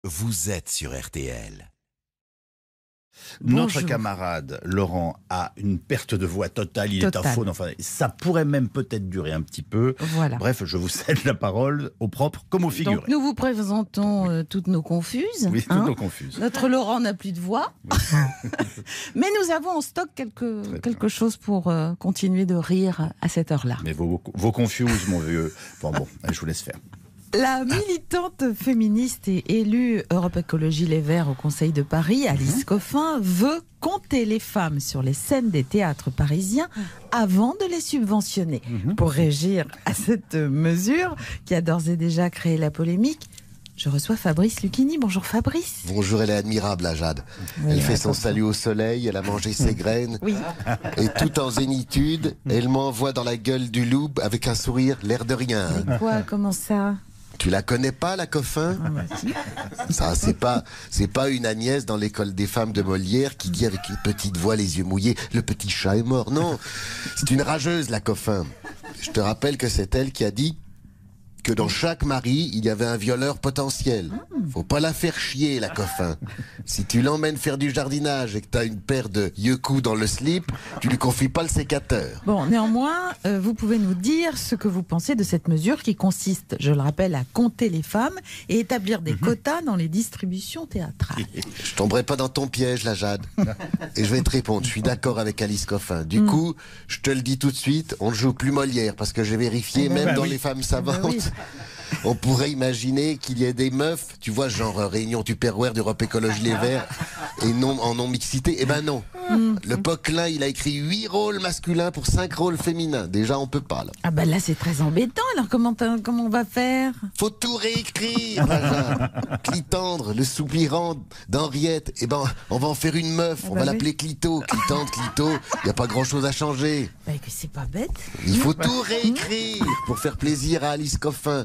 Vous êtes sur RTL. Notre camarade Laurent a une perte de voix totale, il est en faune, enfin, ça pourrait même peut-être durer un petit peu. Voilà. Bref, je vous cède la parole au propre comme au figuré. Donc nous vous présentons toutes nos confuses. Oui, toutes nos confuses. Notre Laurent n'a plus de voix. Mais nous avons en stock quelque chose pour continuer de rire à cette heure-là. Mais vos confuses, mon vieux. Bon, allez, je vous laisse faire. La militante féministe et élue Europe Écologie Les Verts au Conseil de Paris, Alice Coffin, veut compter les femmes sur les scènes des théâtres parisiens avant de les subventionner. Pour réagir à cette mesure qui a d'ores et déjà créé la polémique, je reçois Fabrice Lucchini. Bonjour Fabrice. Bonjour, elle est admirable, la Jade. Oui, elle fait son salut au soleil, elle a mangé ses graines. Oui. Et tout en zénitude, elle m'envoie dans la gueule du loup avec un sourire, l'air de rien. Mais quoi, comment ça? Tu la connais pas, la Coffin? Ça, c'est pas une Agnès dans l'école des femmes de Molière qui dit avec une petite voix, les yeux mouillés, le petit chat est mort. Non, c'est une rageuse, la Coffin. Je te rappelle que c'est elle qui a dit que dans chaque mari, il y avait un violeur potentiel. Faut pas la faire chier, la Coffin. Si tu l'emmènes faire du jardinage et que t'as une paire de yeux-coups dans le slip, tu lui confies pas le sécateur. Bon, néanmoins, vous pouvez nous dire ce que vous pensez de cette mesure qui consiste, je le rappelle, à compter les femmes et établir des quotas dans les distributions théâtrales. Je tomberai pas dans ton piège, la Jade. Et je vais te répondre, je suis d'accord avec Alice Coffin. Du coup, je te le dis tout de suite, on ne joue plus Molière, parce que j'ai vérifié, même dans les femmes savantes, on pourrait imaginer qu'il y ait des meufs, tu vois, genre réunion Tupperware d'Europe Écologie Les Verts, et non en non-mixité. Eh ben non. Le Poquelin, il a écrit 8 rôles masculins pour 5 rôles féminins. Déjà, on peut pas, là. Ah bah là, c'est très embêtant. Alors, comment on va faire? Faut tout réécrire, Clitandre, le soupirant d'Henriette. Eh ben, on va en faire une meuf. On va l'appeler Clito. Clitandre, Clito. Il n'y a pas grand-chose à changer. Bah, que c'est pas bête. Il faut tout réécrire pour faire plaisir à Alice Coffin,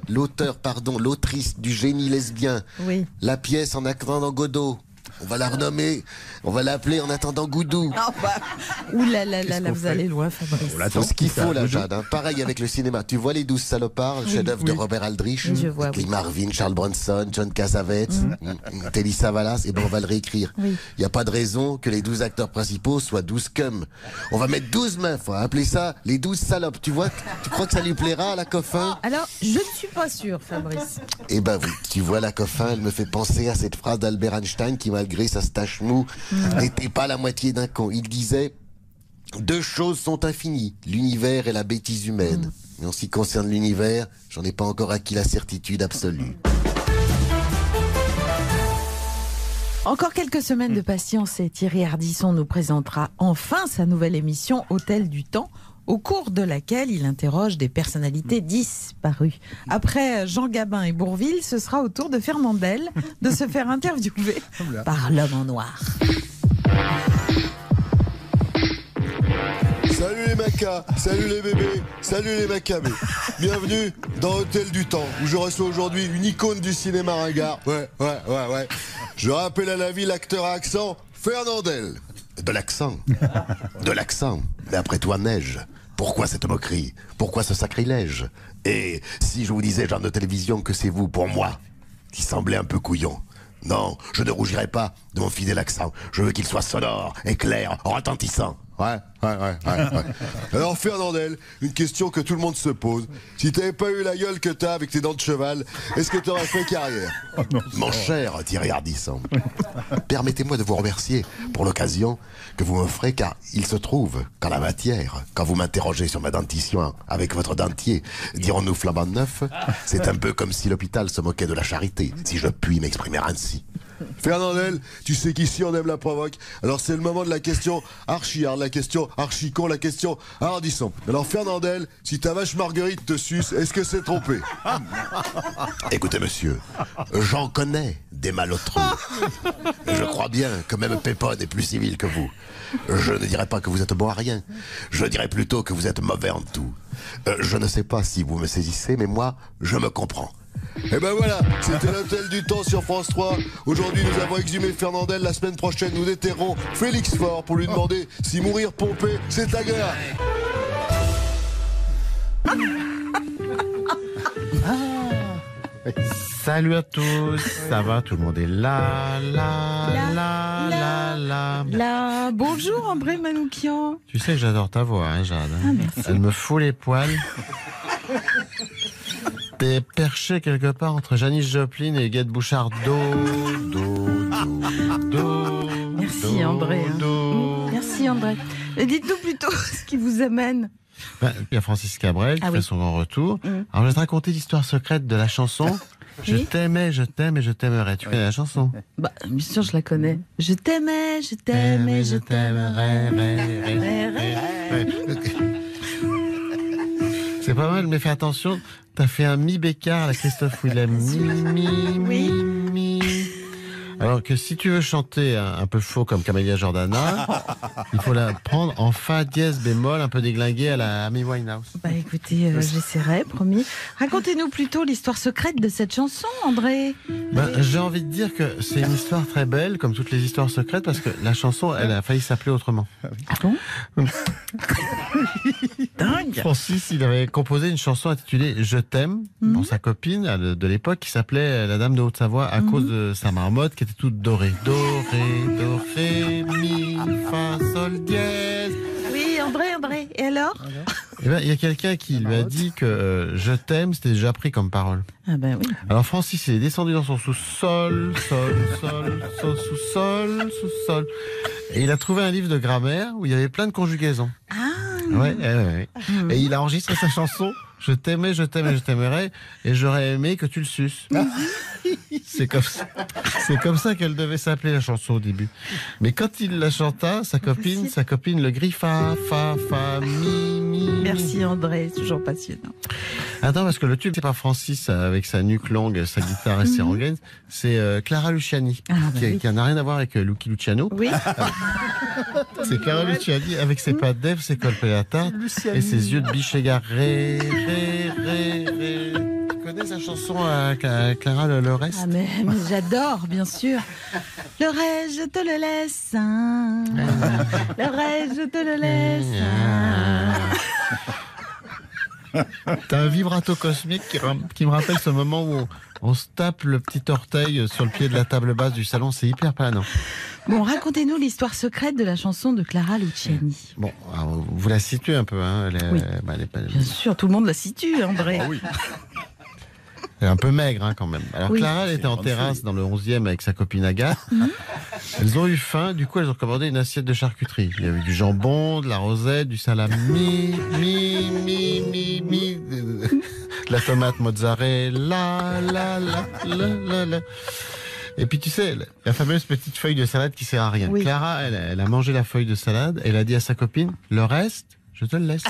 l'autrice du génie lesbien. Oui. La pièce En attendant Godot. On va la renommer, on va l'appeler En attendant Goudou. Oh bah, ouh là là là, vous allez loin, Fabrice. Faut ce qu'il faut, la Jade. Pareil avec le cinéma. Tu vois Les 12 salopards, le chef-d'œuvre de Robert Aldrich, je vois, Lee Marvin, Charles Bronson, John Cassavetes, Telly Savalas, et ben on va le réécrire. Il n'y a pas de raison que les 12 acteurs principaux soient 12 cums. On va mettre 12 meufs, on va appeler ça les 12 salopes. Tu vois, tu crois que ça lui plaira à la Coffin? Alors, je ne suis pas sûre, Fabrice. Eh ben oui, tu vois, la Coffin, elle me fait penser à cette phrase d'Albert Einstein qui, malgré sa stache mou, n'était pas la moitié d'un con. Il disait: 2 choses sont infinies, l'univers et la bêtise humaine. Mais en ce qui concerne l'univers, j'en ai pas encore acquis la certitude absolue. Encore quelques semaines de patience et Thierry Ardisson nous présentera enfin sa nouvelle émission Hôtel du Temps, au cours de laquelle il interroge des personnalités disparues. Après Jean Gabin et Bourvil, ce sera au tour de Fernandel de se faire interviewer par l'homme en noir. Salut les macas, salut les bébés, salut les macabés. Bienvenue dans Hôtel du Temps, où je reçois aujourd'hui une icône du cinéma ringard. Ouais. Je rappelle à la vie l'acteur à accent Fernandel. De l'accent. Mais après toi, neige. Pourquoi cette moquerie? Pourquoi ce sacrilège? Et si je vous disais, genre de télévision, que c'est vous, pour moi, qui semblait un peu couillon? Non, je ne rougirai pas de mon fidèle accent. Je veux qu'il soit sonore, éclair, retentissant. Ouais. Alors Fernandel, une question que tout le monde se pose. Si t'avais pas eu la gueule que t'as avec tes dents de cheval, est-ce que t'aurais fait carrière? Mon cher Thierry Ardisson, permettez-moi de vous remercier pour l'occasion que vous m'offrez, car il se trouve qu'en la matière, quand vous m'interrogez sur ma dentition avec votre dentier, dirons-nous flambant neuf, c'est un peu comme si l'hôpital se moquait de la charité, si je puis m'exprimer ainsi. Fernandel, tu sais qu'ici on aime la provoque. Alors c'est le moment de la question archi-hard, la question archi-con, la question Ardisson. Alors Fernandel, si ta vache Marguerite te suce, est-ce que c'est trompé? Écoutez monsieur, j'en connais des malotrus. Je crois bien que même Pépone est plus civil que vous. Je ne dirais pas que vous êtes bon à rien. Je dirais plutôt que vous êtes mauvais en tout. Je ne sais pas si vous me saisissez, mais moi, je me comprends. Et ben voilà, c'était l'Hôtel du Temps sur France 3. Aujourd'hui, nous avons exhumé Fernandel. La semaine prochaine, nous déterrons Félix Faure pour lui demander si mourir pompé, c'est agréable. Salut à tous, ça va, tout le monde est là. Bonjour André Manoukian. Tu sais que j'adore ta voix, hein, Jade. Ah, merci. Elle me fout les poils. T'es perché quelque part entre Janis Joplin et Guette Bouchard. Merci André. Merci André. Mais dites-nous plutôt ce qui vous amène. Il y a Francis Cabrel qui fait son grand retour. Alors je vais te raconter l'histoire secrète de la chanson. Je t'aimais, je t'aime et je t'aimerais. Tu connais la chanson? Bah, bien sûr, je la connais. Je t'aimais, je t'aimais, je t'aimerais. C'est pas mal, mais fais attention. T'as fait un mi-bécard à la Christophe Willem. Mi. Alors que si tu veux chanter un peu faux comme Camélia Jordana, il faut la prendre en fa dièse bémol, un peu déglingué à la Amy Winehouse. Bah écoutez, j'essaierai, promis. Racontez-nous plutôt l'histoire secrète de cette chanson, André. J'ai envie de dire que c'est une histoire très belle, comme toutes les histoires secrètes, parce que la chanson, elle a failli s'appeler autrement. Ah bon? Dingue. Francis, il avait composé une chanson intitulée Je t'aime pour sa copine de l'époque qui s'appelait la Dame de Haute-Savoie à cause de sa marmotte qui était toute dorée. Doré, mi, fa, sol, dièse. Oui, André. Et alors? Eh ben, il y a quelqu'un qui lui a dit que je t'aime, c'était déjà pris comme parole. Ah ben oui. Alors Francis, il est descendu dans son sous-sol, sous-sol. Et il a trouvé un livre de grammaire où il y avait plein de conjugaisons. Ah. Ouais. Et il a enregistré sa chanson. Je t'aimais, je t'aime et je t'aimerais, et j'aurais aimé que tu le suces. C'est comme ça qu'elle devait s'appeler la chanson au début. Mais quand il la chanta, sa copine le griffa, fa, mi. Merci André, c'est toujours passionnant. Attends, parce que le tube, c'est pas Francis avec sa nuque longue, sa guitare et ses rengaines, c'est Clara Luciani, qui n'a rien à voir avec Lucky Luciano. Oui. C'est Clara Luciani avec ses pattes d'Ève, ses colpes à la tarte et ses yeux de biche égarés. Tu connais sa chanson à Clara, le reste? Ah mais j'adore, bien sûr. Le reste, je te le laisse. Le reste, je te le laisse. T'as un vibrato cosmique qui me rappelle ce moment où on se tape le petit orteil sur le pied de la table basse du salon. C'est hyper planant. Bon, racontez-nous l'histoire secrète de la chanson de Clara Luciani. Bon, alors, vous la situez un peu, hein? Oui. Bien sûr, tout le monde la situe, André. Ah oui. Elle est un peu maigre, hein, quand même. Alors Clara, elle était en terrasse dans le 11e avec sa copine Agathe. Elles ont eu faim, du coup elles ont commandé une assiette de charcuterie. Il y avait du jambon, de la rosette, du salami, de la tomate mozzarella, la. Et puis tu sais, la fameuse petite feuille de salade qui sert à rien. Oui. Clara, elle a mangé la feuille de salade, elle a dit à sa copine, le reste, je te le laisse.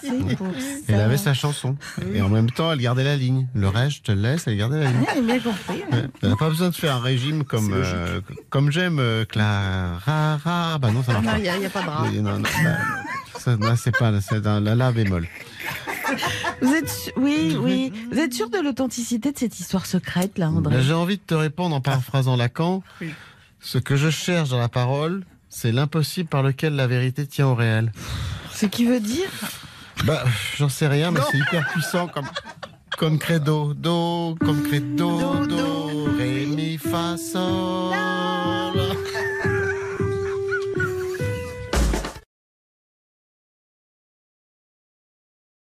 C'est pour ça. Elle avait sa chanson. Et en même temps, elle gardait la ligne. Le reste, je te le laisse, elle gardait la ligne. Ouais, bien compris. Elle n'a pas besoin de faire un régime comme j'aime Clara. Bah non, ça marche Non, pas. il n'y a pas de rap. Là, c'est pas, c'est dans la la bémol. Vous êtes, oui. Vous êtes sûr de l'authenticité de cette histoire secrète, là, André? J'ai envie de te répondre en paraphrasant Lacan. Ce que je cherche dans la parole, c'est l'impossible par lequel la vérité tient au réel. Ce qui veut dire? Bah, j'en sais rien, mais c'est hyper puissant comme credo, do, comme credo, do, ré, mi, fa, sol.